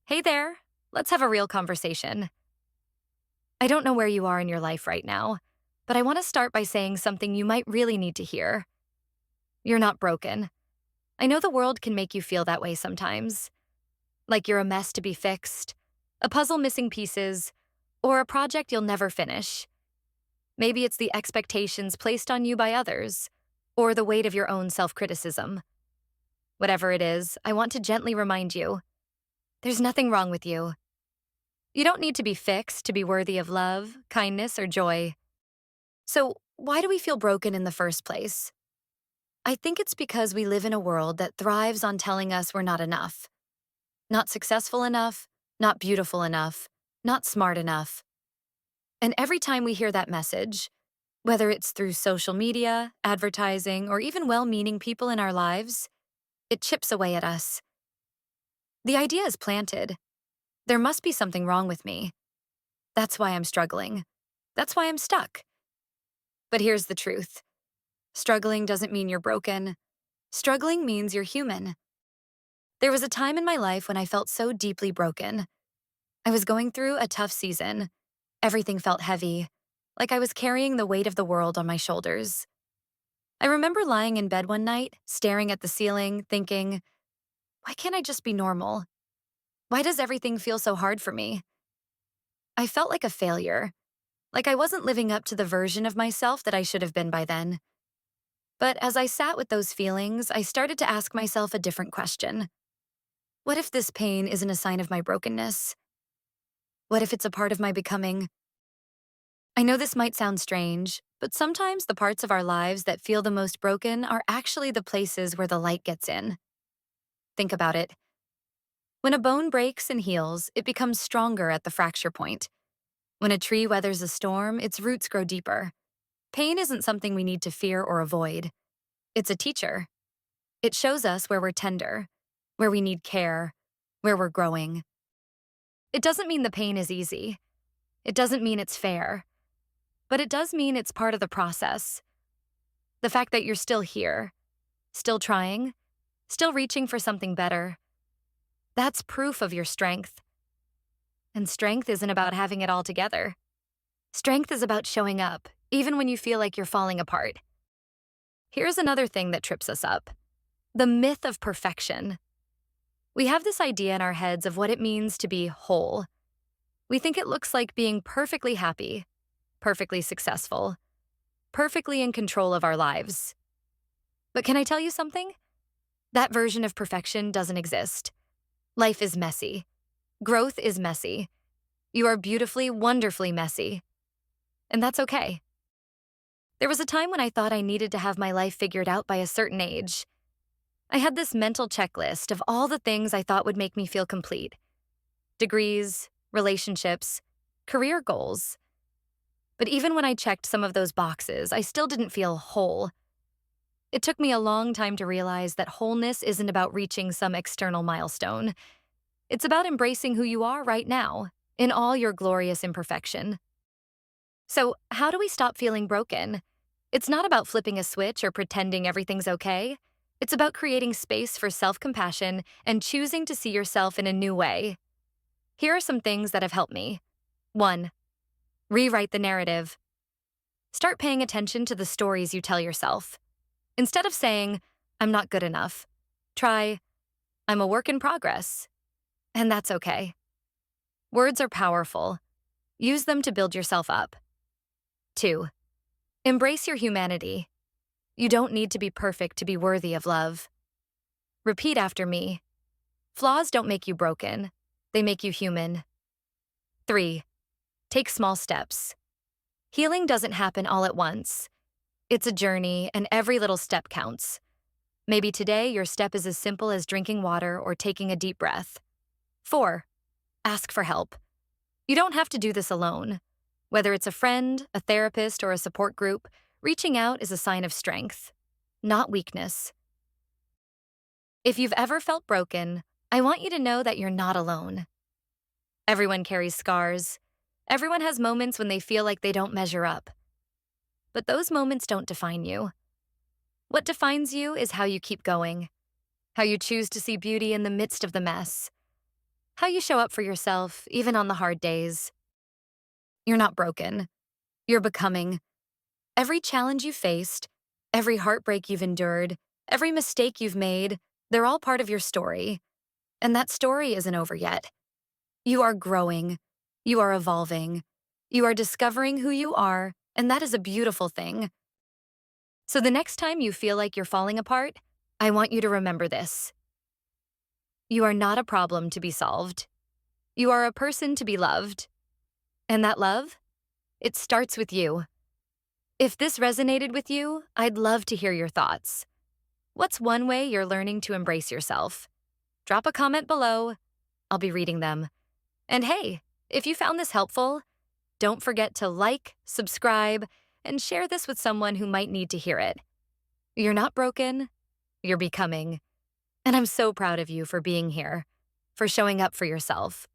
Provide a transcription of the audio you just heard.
Hey there, let's have a real conversation. I don't know where you are in your life right now, but I want to start by saying something you might really need to hear. You're not broken. I know the world can make you feel that way sometimes, like you're a mess to be fixed, a puzzle missing pieces, or a project you'll never finish. Maybe it's the expectations placed on you by others, or the weight of your own self criticism. Whatever it is, I want to gently remind you there's nothing wrong with you. You don't need to be fixed to be worthy of love, kindness, or joy. So, why do we feel broken in the first place? I think it's because we live in a world that thrives on telling us we're not enough. Not successful enough, not beautiful enough, not smart enough. And every time we hear that message, whether it's through social media, advertising, or even well meaning people in our lives, it chips away at us. The idea is planted. There must be something wrong with me. That's why I'm struggling. That's why I'm stuck. But here's the truth. Struggling doesn't mean you're broken. Struggling means you're human. There was a time in my life when I felt so deeply broken. I was going through a tough season. Everything felt heavy, like I was carrying the weight of the world on my shoulders. I remember lying in bed one night, staring at the ceiling, thinking, why can't I just be normal? Why does everything feel so hard for me? I felt like a failure, like I wasn't living up to the version of myself that I should have been by then. But as I sat with those feelings, I started to ask myself a different question. What if this pain isn't a sign of my brokenness? What if it's a part of my becoming? I know this might sound strange, but sometimes the parts of our lives that feel the most broken are actually the places where the light gets in. Think about it. When a bone breaks and heals, it becomes stronger at the fracture point. When a tree weathers a storm, its roots grow deeper. Pain isn't something we need to fear or avoid. It's a teacher. It shows us where we're tender, where we need care, where we're growing. It doesn't mean the pain is easy. It doesn't mean it's fair. But it does mean it's part of the process. The fact that you're still here, still trying, still reaching for something better, that's proof of your strength. And strength isn't about having it all together. Strength is about showing up, even when you feel like you're falling apart. Here's another thing that trips us up: the myth of perfection. We have this idea in our heads of what it means to be whole. We think it looks like being perfectly happy, perfectly successful, perfectly in control of our lives. But can I tell you something? That version of perfection doesn't exist. Life is messy. Growth is messy. You are beautifully, wonderfully messy. And that's okay. There was a time when I thought I needed to have my life figured out by a certain age. I had this mental checklist of all the things I thought would make me feel complete: degrees, relationships, career goals. But even when I checked some of those boxes, I still didn't feel whole. It took me a long time to realize that wholeness isn't about reaching some external milestone. It's about embracing who you are right now, in all your glorious imperfection. So, how do we stop feeling broken? It's not about flipping a switch or pretending everything's okay. It's about creating space for self-compassion and choosing to see yourself in a new way. Here are some things that have helped me. 1. Rewrite the narrative. Start paying attention to the stories you tell yourself. Instead of saying, I'm not good enough, try, I'm a work in progress. And that's okay. Words are powerful. Use them to build yourself up. 2. Embrace your humanity. You don't need to be perfect to be worthy of love. Repeat after me. Flaws don't make you broken. They make you human. 3. Take small steps. Healing doesn't happen all at once. It's a journey, and every little step counts. Maybe today your step is as simple as drinking water or taking a deep breath. 4. Ask for help. You don't have to do this alone. Whether it's a friend, a therapist, or a support group, reaching out is a sign of strength, not weakness. If you've ever felt broken, I want you to know that you're not alone. Everyone carries scars. Everyone has moments when they feel like they don't measure up. But those moments don't define you. What defines you is how you keep going, how you choose to see beauty in the midst of the mess, how you show up for yourself, even on the hard days. You're not broken. You're becoming. Every challenge you faced, every heartbreak you've endured, every mistake you've made, they're all part of your story. And that story isn't over yet. You are growing. You are evolving. You are discovering who you are, and that is a beautiful thing. So the next time you feel like you're falling apart, I want you to remember this. You are not a problem to be solved. You are a person to be loved. And that love, it starts with you. If this resonated with you, I'd love to hear your thoughts. What's one way you're learning to embrace yourself? Drop a comment below. I'll be reading them. And hey, if you found this helpful, don't forget to like, subscribe, and share this with someone who might need to hear it. You're not broken. You're becoming. And I'm so proud of you for being here, for showing up for yourself.